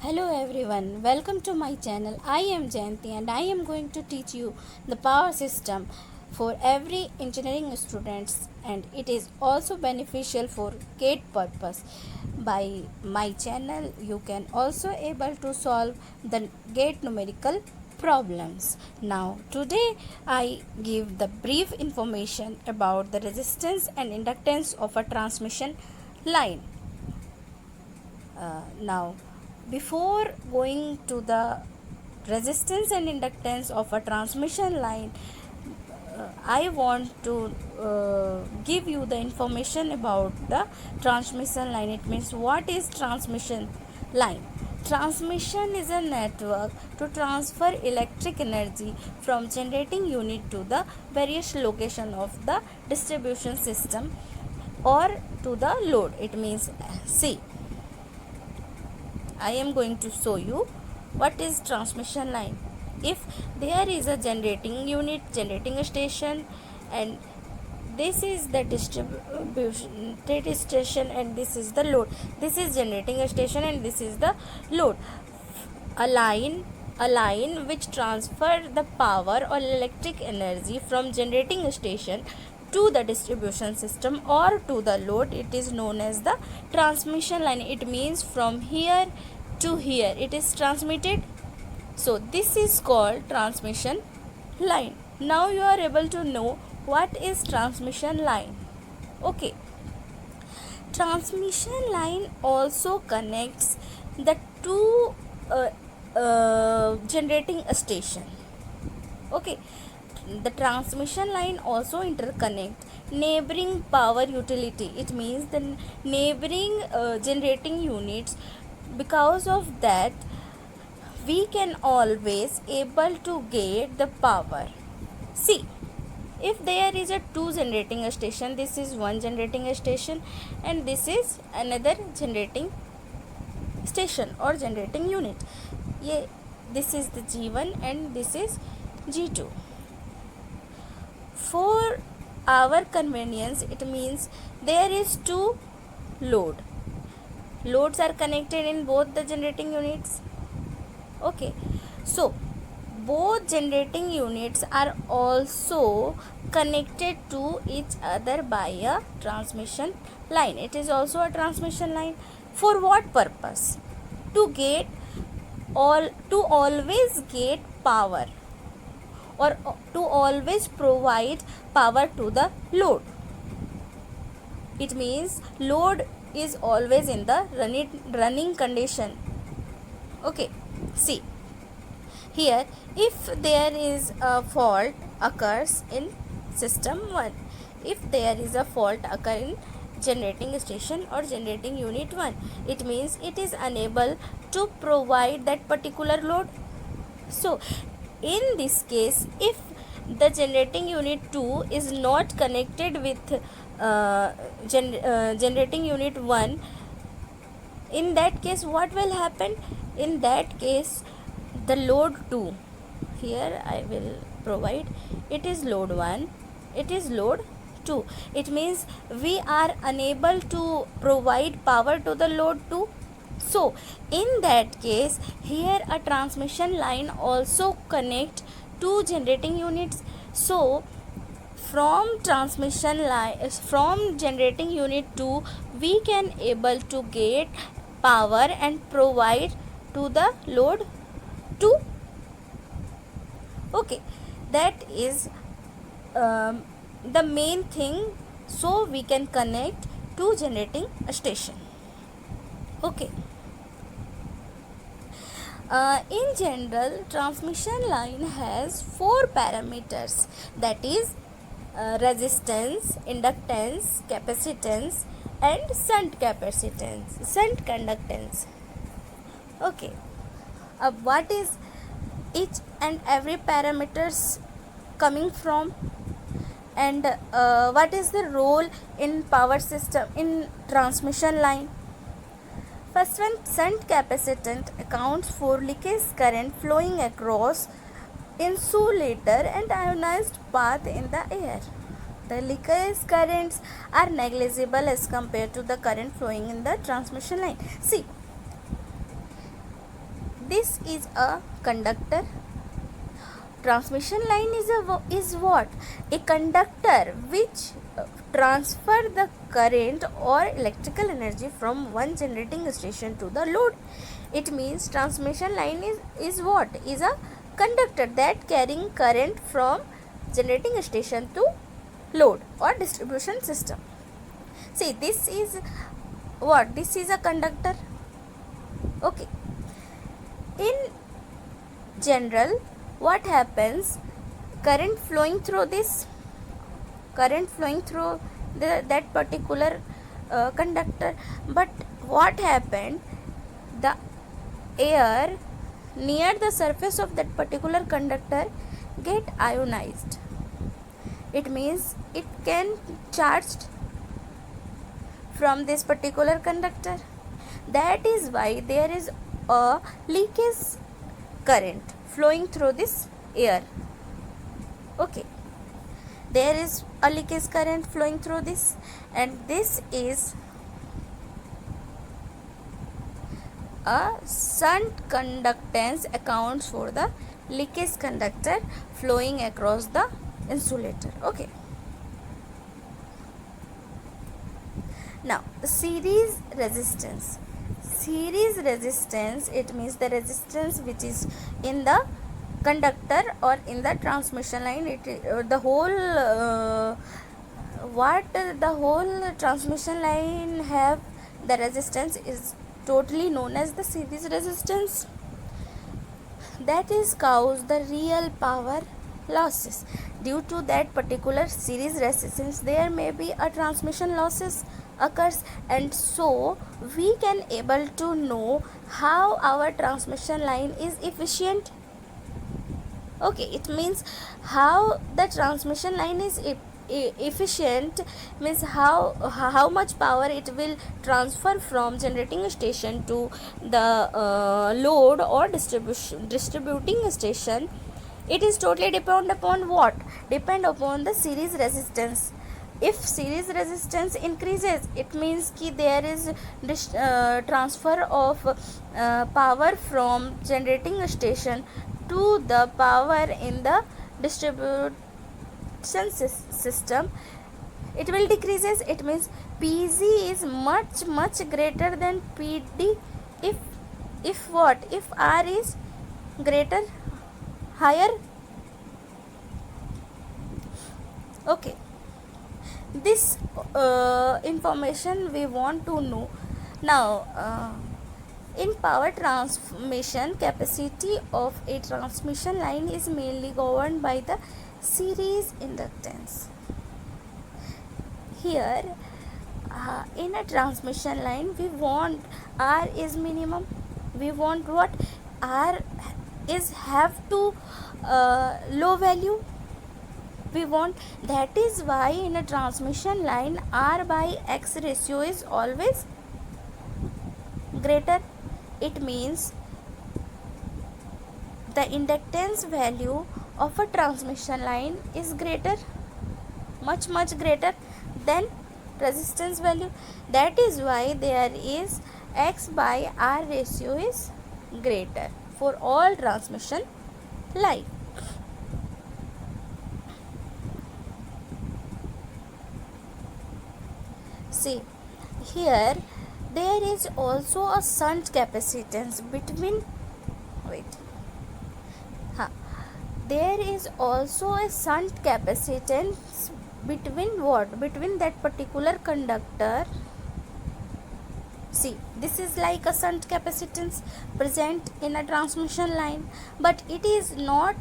Hello everyone, welcome to my channel. I am Jayanti and I am going to teach you the power system for every engineering students, and it is also beneficial for GATE purpose. By my channel you can also able to solve the GATE numerical problems. Now today I give the brief information about the resistance and inductance of a transmission line. Now, before going to the resistance and inductance of a transmission line, I want to give you the information about the transmission line. It means what is transmission line? Transmission is a network to transfer electric energy from generating unit to the various location of the distribution system or to the load. It means see, I am going to show you what is transmission line. If there is a generating unit, generating station, and this is the distribution station, and this is the load. This is generating station and this is the load. A line which transfer the power or electric energy from generating station to the distribution system or to the load, it is known as the transmission line. It means from here to here it is transmitted, so this is called transmission line. Now you are able to know what is transmission line. Okay, transmission line also connects the two generating station. Okay, the transmission line also interconnect neighboring power utility. It means the neighboring generating units. Because of that, we can always able to get the power. See, if there is a two generating station, this is one generating station and this is another generating station or generating unit. This is the G1 and this is G2. For our convenience, it means there is two loads are connected in both the generating units. Okay, so both generating units are also connected to each other by a transmission line. It is also a transmission line. For what purpose? To always get power, or to always provide power to the load. It means load is always in the running condition. Okay, see here, if there is a fault occurs in system 1, if there is a fault occur in generating station or generating unit 1, it means it is unable to provide that particular load. So in this case, if the generating unit 2 is not connected with generating unit 1, in that case what will happen? In that case, the load 2, here I will provide, it is load 1, it is load 2. It means we are unable to provide power to the load 2. So in that case, here a transmission line also connect two generating units. So from transmission line, from generating unit 2, we can able to get power and provide to the load 2. Okay, that is the main thing. So we can connect to generating station. Okay, in general, transmission line has 4 parameters, that is resistance, inductance, capacitance and shunt conductance. Okay, what is each and every parameters coming from, and what is the role in power system in transmission line? First one, shunt capacitance accounts for leakage current flowing across insulator and ionized path in the air. The leakage currents are negligible as compared to the current flowing in the transmission line. See, this is a conductor. Transmission line is what? A conductor which transfer the current or electrical energy from one generating station to the load. It means transmission line is what? Is a conductor that carrying current from generating station to load or distribution system. See, this is what? This is a conductor. Okay. In general, what happens? Current flowing through that particular conductor. But what happened? The air near the surface of that particular conductor get ionized. It means it can charged from this particular conductor. That is why there is a leakage current flowing through this air. Okay, there is a leakage current flowing through this, and this is a shunt conductance accounts for the leakage conductor flowing across the insulator. Okay, now series resistance. Series resistance, it means the resistance which is in the conductor or in the transmission line. The whole transmission line have the resistance is totally known as the series resistance. That is cause the real power losses. Due to that particular series resistance, there may be a transmission losses occurs, and so we can able to know how our transmission line is efficient. Okay, it means how the transmission line is efficient means how much power it will transfer from generating station to the load or distributing station. It is totally depend upon what? Depend upon the series resistance. If series resistance increases, it means ki there is transfer of power from generating station to the power in the distribution system. It will decreases. It means Pg is much greater than Pd. If what? If R is greater, higher. Okay, this information we want to know. Now in power transmission, capacity of a transmission line is mainly governed by the series inductance. Here in a transmission line, we want R is minimum. We want what? R is have to low value. We want, that is why in a transmission line R by X ratio is always greater. It means the inductance value of a transmission line is greater, much greater than resistance value. That is why there is X by R ratio is greater for all transmission line. See, here there is also a shunt capacitance between there is also a shunt capacitance between what? Between that particular conductor. See, this is like a shunt capacitance present in a transmission line, but it is not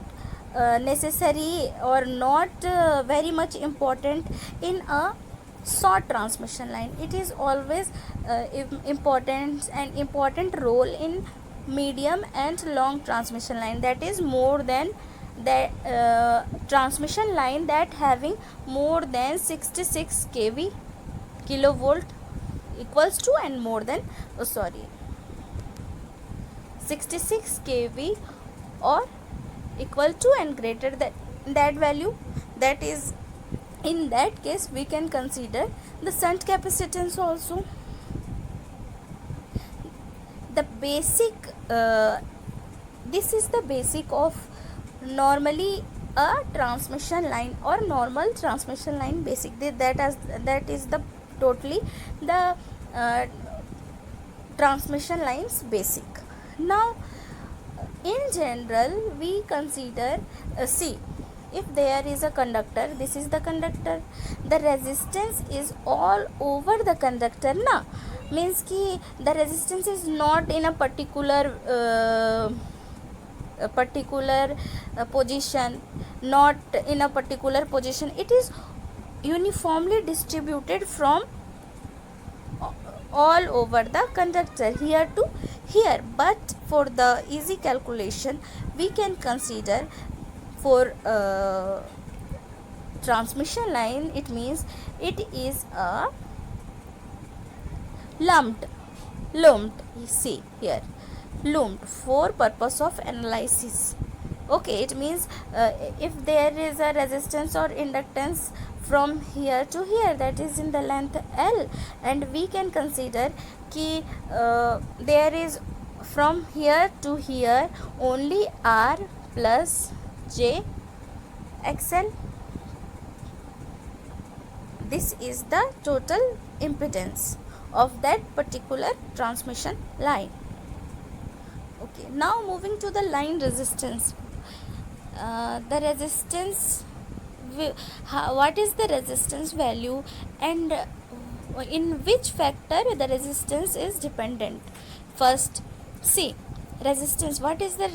necessary or not very much important in a short transmission line. It is always important role in medium and long transmission line. That is more than the transmission line that having more than 66 kV kilovolt equals to and more than 66 kV or equal to and greater than that value. That is, in that case we can consider the shunt capacitance also. The basic this is the basic of normally a transmission line or normal transmission line basic. That is the totally the transmission lines basic. Now in general we consider see, if there is a conductor, this is the conductor, the resistance is all over the conductor na, means ki the resistance is not in a particular position, not in a particular position, it is uniformly distributed from all over the conductor here to here. But for the easy calculation we can consider for transmission line, it means it is a lumped, you see here, lumped for purpose of analysis. Okay, it means if there is a resistance or inductance from here to here, that is in the length L, and we can consider ki there is from here to here only R plus J XL. This is the total impedance of that particular transmission line. Okay, now moving to the line resistance. The resistance, what is the resistance value, and in which factor the resistance is dependent? First, see, resistance, what is the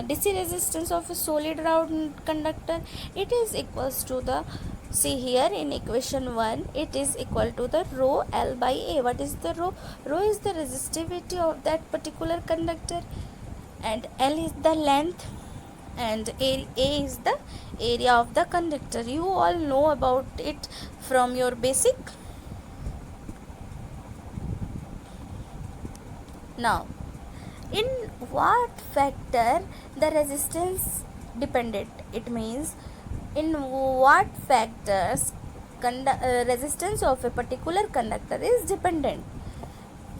DC resistance of a solid round conductor? It is equals to the, see here in equation 1, it is equal to the rho L by A. What is the rho? Rho is the resistivity of that particular conductor, and L is the length, and A is the area of the conductor. You all know about it from your basic. Now, in what factor the resistance dependent? It means in what factors resistance of a particular conductor is dependent.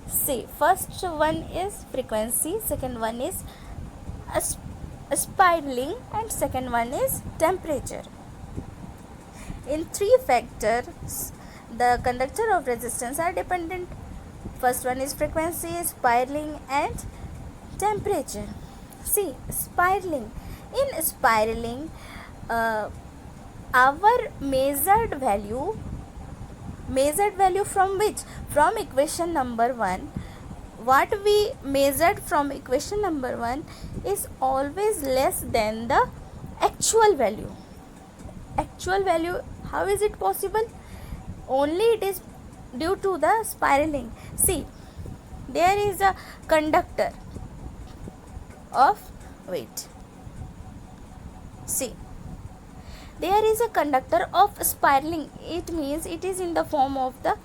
See, first one is frequency, second one is spiraling, and second one is temperature. In three factors the conductor of resistance are dependent. First one is frequency, spiraling, and temperature. See, spiraling. In spiraling, our measured value from which? From equation number 1. What we measured from equation number 1 is always less than the actual value. Actual value, how is it possible? Only it is due to the spiraling. See, there is a conductor of, wait, see, there is a conductor of spiraling. It means it is in the form of the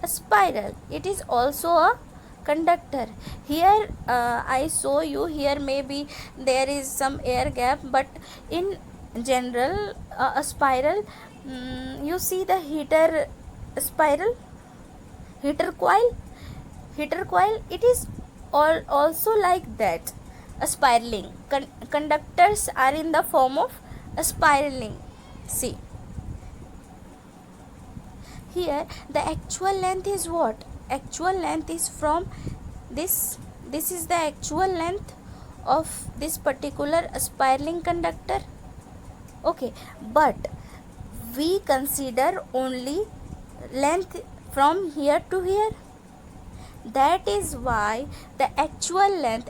spiral. It is also a conductor. Here I show you, here maybe there is some air gap, but in general a spiral, you see the heater spiral, heater coil, it is also like that, a spiraling. Conductors are in the form of a spiraling. See, here the actual length is what? Actual length is from this is the actual length of this particular spiraling conductor. Okay, but we consider only length from here to here. That is why the actual length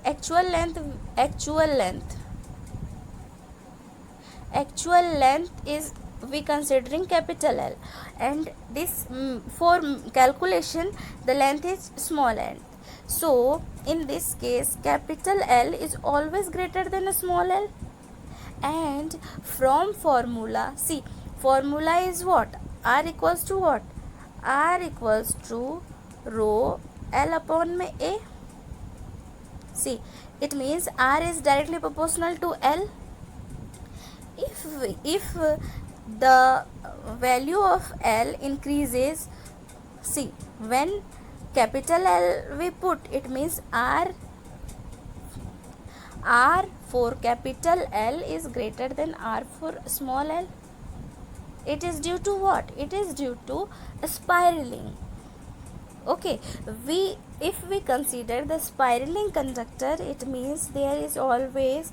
is we considering capital L, and this for calculation the length is small length. So in this case capital L is always greater than a small l. And from formula, see, formula is what? R equals to what? R equals to rho L upon A. See, it means R is directly proportional to L. If the value of L increases, see, when capital L we put, it means R R for capital L is greater than R for small l? It is due to what? It is due to spiraling. Okay, if we consider the spiraling conductor, it means there is always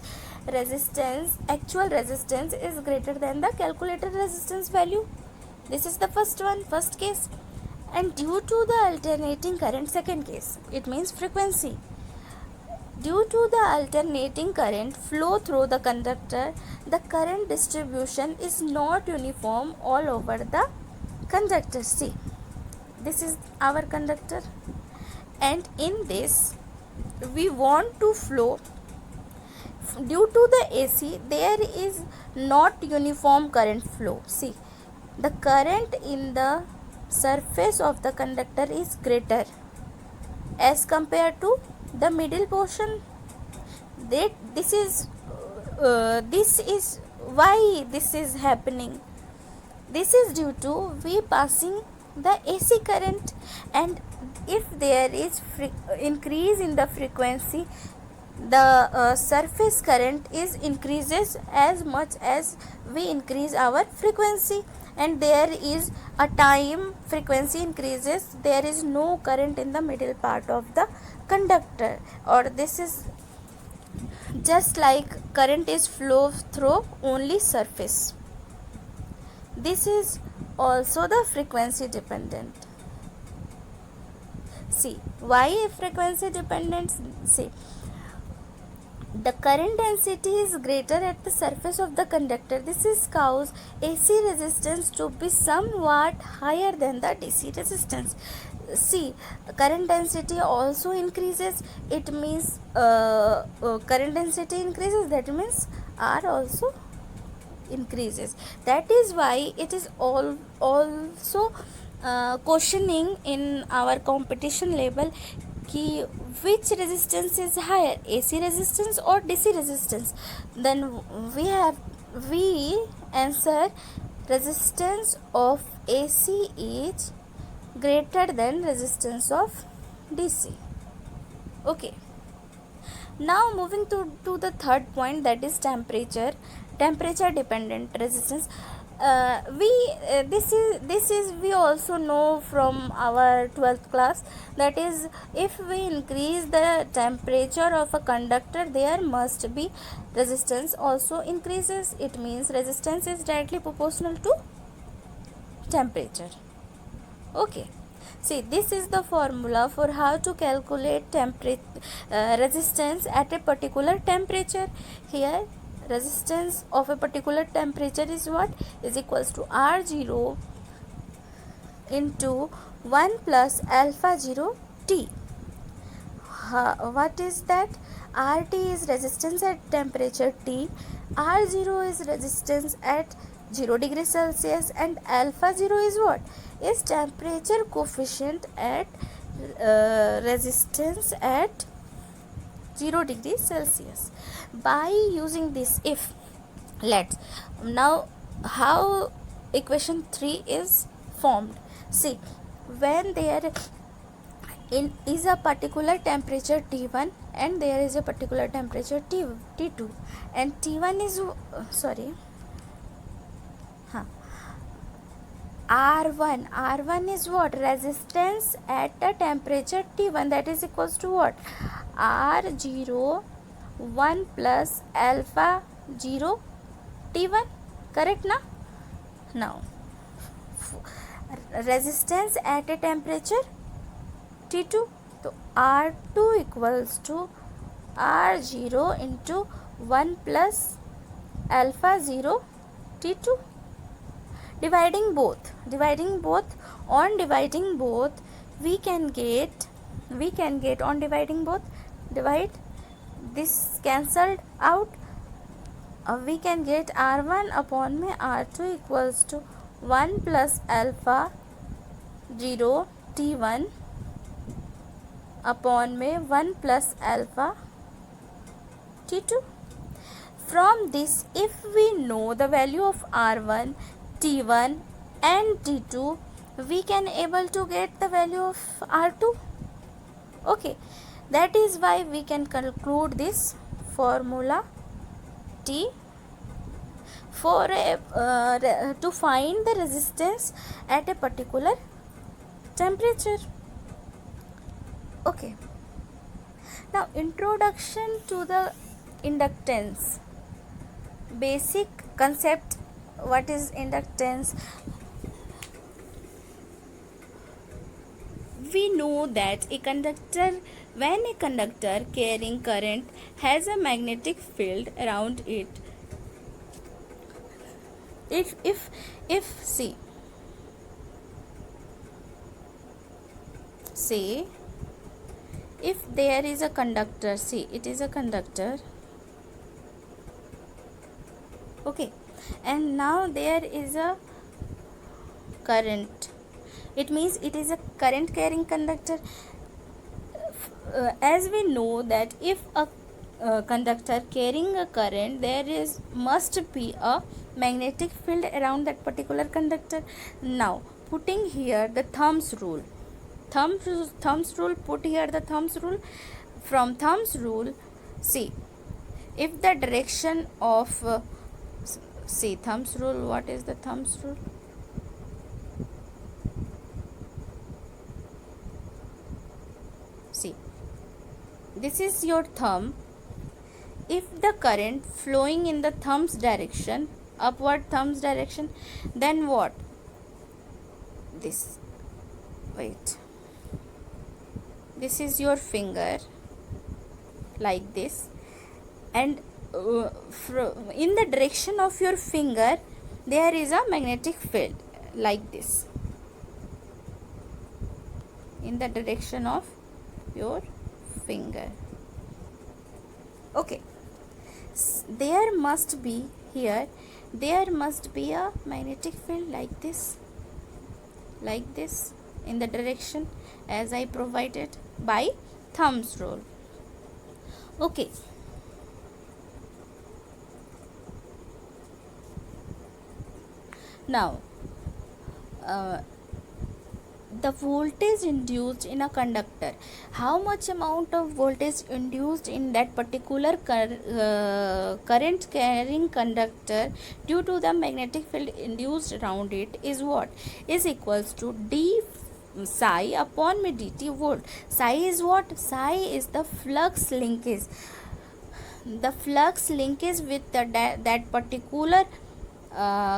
resistance, actual resistance is greater than the calculated resistance value. This is the first case. And due to the alternating current, second case, it means frequency. Due to the alternating current flow through the conductor, the current distribution is not uniform all over the conductor. See, this is our conductor, and in this we want to flow. Due to the AC, there is not uniform current flow. See, the current in the surface of the conductor is greater as compared to the middle portion. This is why this is happening. This is due to we passing the AC current, and if there is increase in the frequency, the surface current is increases as much as we increase our frequency, and there is a time frequency increases, there is no current in the middle part of the conductor, or this is just like current is flow through only surface. This is also the frequency dependent. See, why frequency dependent? See, the current density is greater at the surface of the conductor. This is cause AC resistance to be somewhat higher than the DC resistance. See, current density also increases. It means current density increases. That means R also increases. That is why it is also questioning in our competition level कि which resistance is higher, AC resistance or DC resistance. Then we answer resistance of AC is greater than resistance of DC. Okay, now moving to the third point, that is temperature dependent resistance. This is we also know from our 12th class, that is, if we increase the temperature of a conductor, there must be resistance also increases. It means resistance is directly proportional to temperature. Okay, see, this is the formula for how to calculate resistance at a particular temperature. Here, resistance of a particular temperature is what? Is equals to R0 into 1 plus alpha 0 T. What is that? RT is resistance at temperature T, R0 is resistance at 0 degrees Celsius, and alpha 0 is what? Is temperature coefficient at resistance at 0 degrees Celsius. By using this, if let's now how equation 3 is formed. See, when there is a particular temperature T1 and there is a particular temperature T2, and T1 is R1 is what? Resistance at a temperature T1, that is equals to what? R0 1 plus alpha 0 T1, correct na? Now resistance at a temperature T2, so R2 equals to R0 into 1 plus alpha 0 T2. Dividing both we can get on dividing both, divide this cancelled out, we can get R1 upon में R2 equals to 1 plus alpha 0 T1 upon में 1 plus alpha T2. From this, if we know the value of R1, T1 and T2, we can able to get the value of R2. Okay, that is why we can conclude this formula T for to find the resistance at a particular temperature. Okay, now introduction to the inductance. Basic concept. What is inductance? We know that when a conductor carrying current has a magnetic field around it, if say if there is a conductor, see, it is a conductor, okay, and now there is a current, it means it is a current carrying conductor. As we know that if a conductor carrying a current, there is must be a magnetic field around that particular conductor. Now putting here the thumbs rule, put here the thumbs rule. From thumbs rule, see, if the direction of see, thumbs rule, what is the thumbs rule? See, this is your thumb. If the current flowing in the thumb's direction, upward thumb's direction, then what? This, wait, this is your finger, like this, and in the direction of your finger there is a magnetic field, like this, in the direction of your finger. Okay, there must be a magnetic field like this, in the direction as I provided by thumbs rule. Okay, now the voltage induced in a conductor, how much amount of voltage induced in that particular current carrying conductor due to the magnetic field induced around it is what? Is equals to d psi upon me dt volt. Psi is what? Psi is the flux linkage, with that particular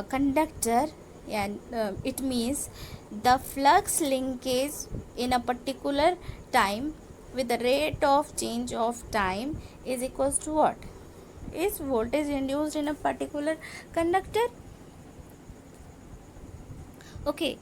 conductor, and it means the flux linkage in a particular time with the rate of change of time is equals to what? Is voltage induced in a particular conductor. Okay,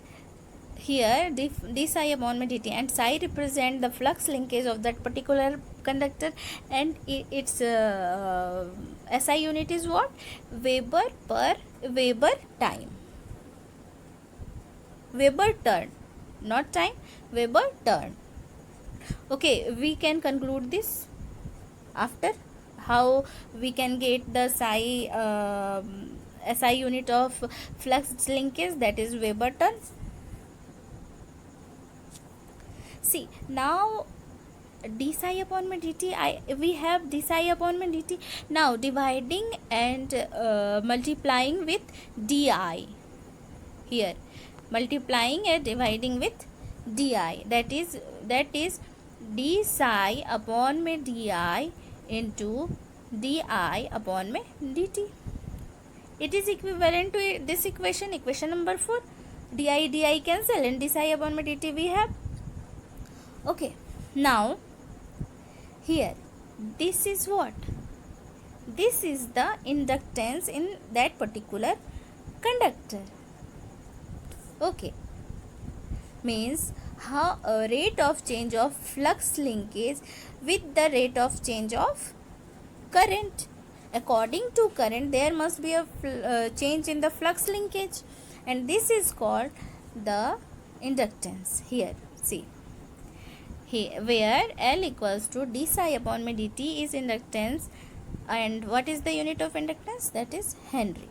here d psi upon me dt, and psi represent the flux linkage of that particular conductor, and its SI unit is what? Weber per Weber time. Weber turn, not time, Weber turn. Okay, we can conclude this after. How we can get the psi SI unit of flux linkage, that is Weber turn. See, now d psi upon me dt, we have d psi upon me dt. Now dividing and multiplying with di here, multiplying and dividing with di, that is d psi upon me di into di upon me dt. It is equivalent to this equation number 4. Di cancel and d psi upon me dt we have. Okay, now here this is what? This is the inductance in that particular conductor. Okay, means how a rate of change of flux linkage with the rate of change of current. According to current, there must be a change in the flux linkage, and this is called the inductance. Here, see, here where L equals to d psi upon me dt is inductance, and what is the unit of inductance? That is Henry.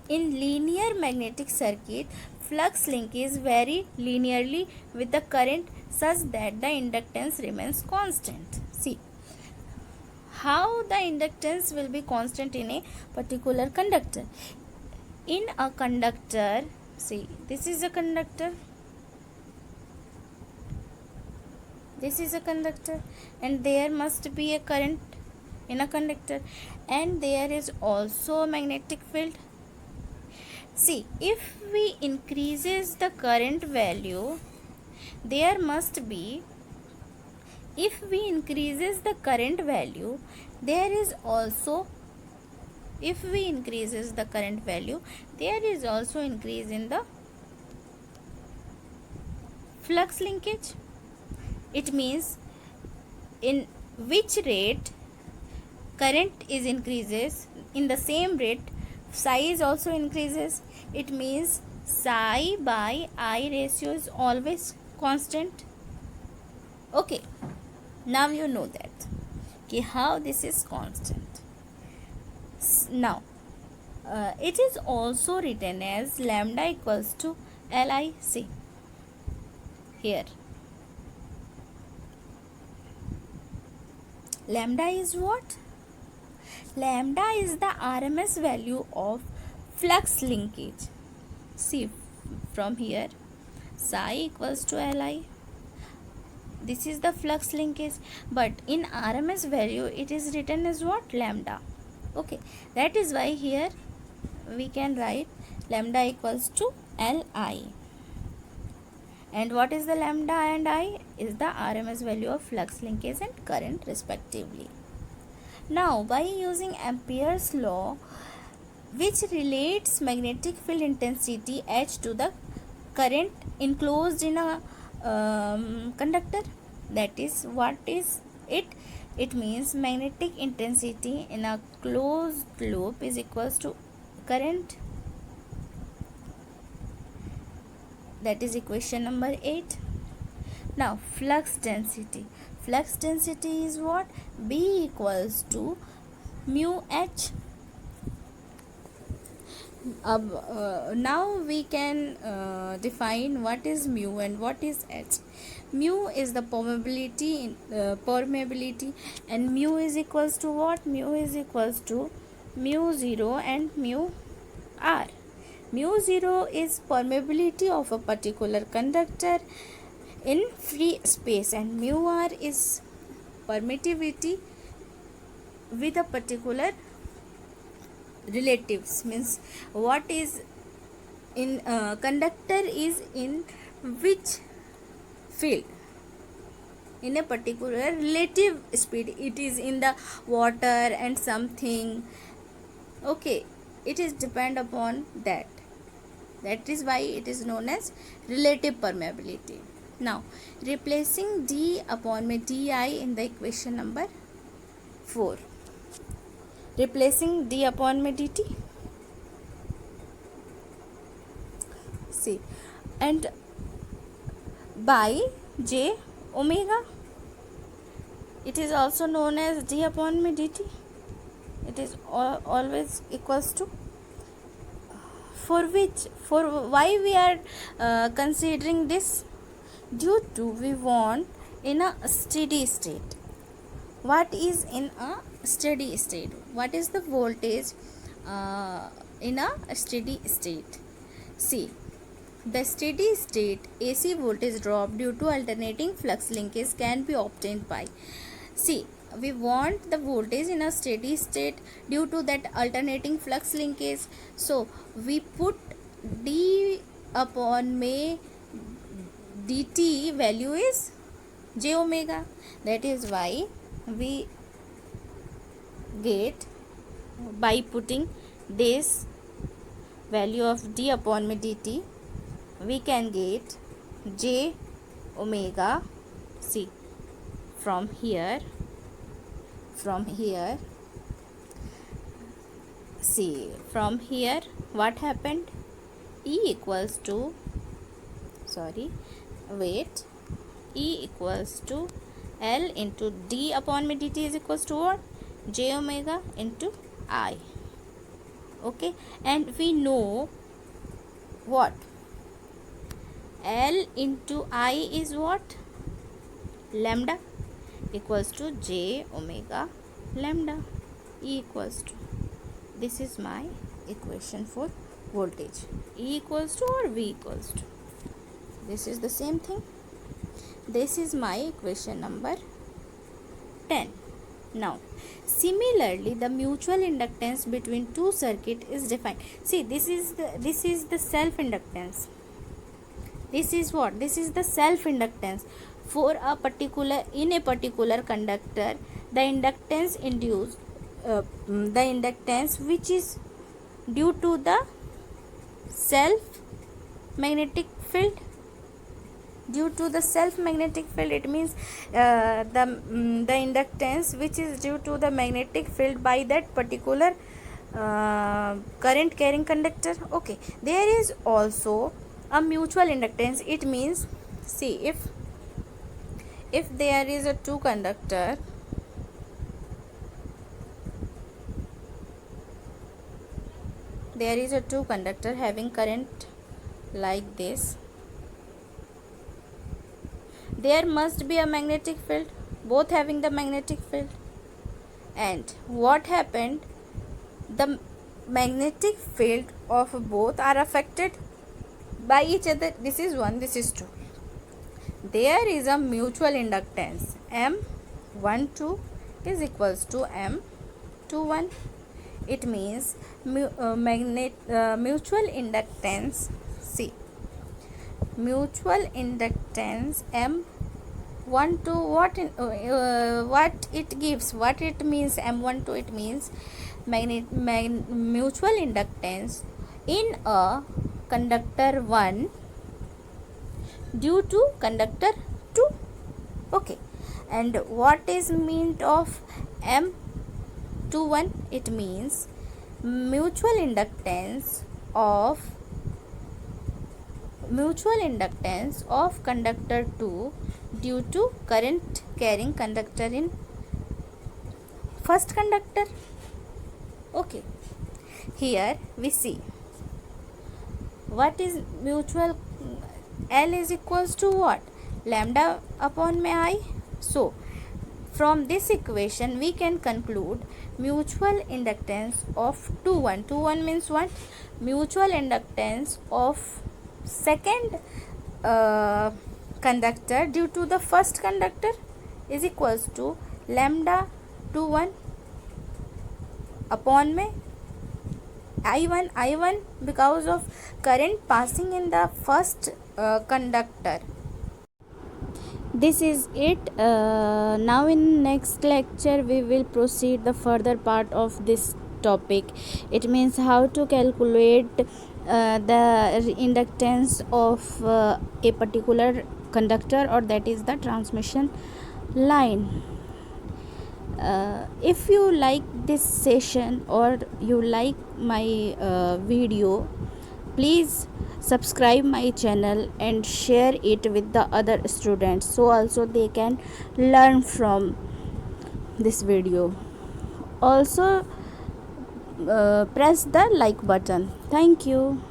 In linear magnetic circuit, flux linkage vary linearly with the current such that the inductance remains constant. See, how the inductance will be constant in a particular conductor. In a conductor, see, this is a conductor, this is a conductor, and there must be a current in a conductor, and there is also a magnetic field. See, if we increases the current value, there must be, if we increases the current value, there is also, if we increases the current value, there is also increase in the flux linkage. It means in which rate current is increases, in the same rate psi is also increases. It means psi by I ratio is always constant. Okay, now you know that okay, how this is constant. Now it is also written as lambda equals to LIC here. Lambda is what? Lambda is the RMS value of flux linkage. See, from here psi equals to Li. This is the flux linkage, but in RMS value it is written as what? Lambda. Okay, that is why here we can write lambda equals to Li. And what is the lambda and I? Is the RMS value of flux linkage and current respectively. Now, by using Ampere's law, which relates magnetic field intensity H to the current enclosed in a conductor, that is, what is it? It means magnetic intensity in a closed loop is equals to current. That is equation number 8. Now, flux density. Flux density is what? B equals to mu H. Now we can define what is mu and what is H. Mu is the permeability, and mu is equals to what? Mu is equals to mu 0 and mu R. Mu 0 is permeability of a particular conductor in free space, and mu R is permittivity with a particular relatives, means what is in conductor is in which field, in a particular relative speed. It is in the water and something. Okay, it is depend upon that. That is why it is known as relative permeability. Now, replacing d upon di in the equation number 4. Replacing d upon dt. See, and by j omega. It is also known as d upon dt. It is always equals to, for which, for why we are considering this? Due to we want in a steady state. What is in a steady state? What is the voltage in a steady state? See, the steady state AC voltage drop due to alternating flux linkage can be obtained by, see, we want the voltage in a steady state due to that alternating flux linkage. So we put d upon may dt value is j omega. That is why we get, by putting this value of d upon may dt, we can get j omega. See, from here, see, from here what happened? E equals to, sorry, wait, E equals to L into d upon may dt is equals to what? J omega into I. Okay, and we know what? L into I is what? Lambda equals to j omega lambda E equals to, this is my equation for voltage, E equals to or V equals to, this is the same thing. This is my equation number 10. Now similarly the mutual inductance between two circuit is defined. See, this is the self inductance. This is what? This is the self inductance for a particular, in a particular conductor, the inductance induced, the inductance which is due to the self magnetic field. Due to the self magnetic field, it means the inductance which is due to the magnetic field by that particular current carrying conductor. Okay, there is also a mutual inductance. It means, see, if there is a two conductor, there is a two conductor having current like this, there must be a magnetic field, both having the magnetic field. And what happened, the magnetic field of both are affected by each other. This is 1, this is 2. There is a mutual inductance, M12 is equals to M21. It means mutual inductance, see, mutual inductance M12, what it gives, what it means, M12, it means mutual inductance in a conductor 1 due to conductor 2. Okay, and what is mean of M21? It means mutual inductance of conductor 2 due to current carrying conductor in first conductor. Okay, here we see what is mutual. L is equals to what? Lambda upon I. So from this equation we can conclude mutual inductance of 2 1 means what? Mutual inductance of second conductor due to the first conductor is equals to lambda 1 upon I1 because of current passing in the first conductor. This is it. Now in next lecture we will proceed the further part of this topic. It means how to calculate the inductance of a particular conductor, or that is the transmission line. If you like this session or you like my video, please subscribe my channel and share it with the other students, so also they can learn from this video. Also press the like button. Thank you.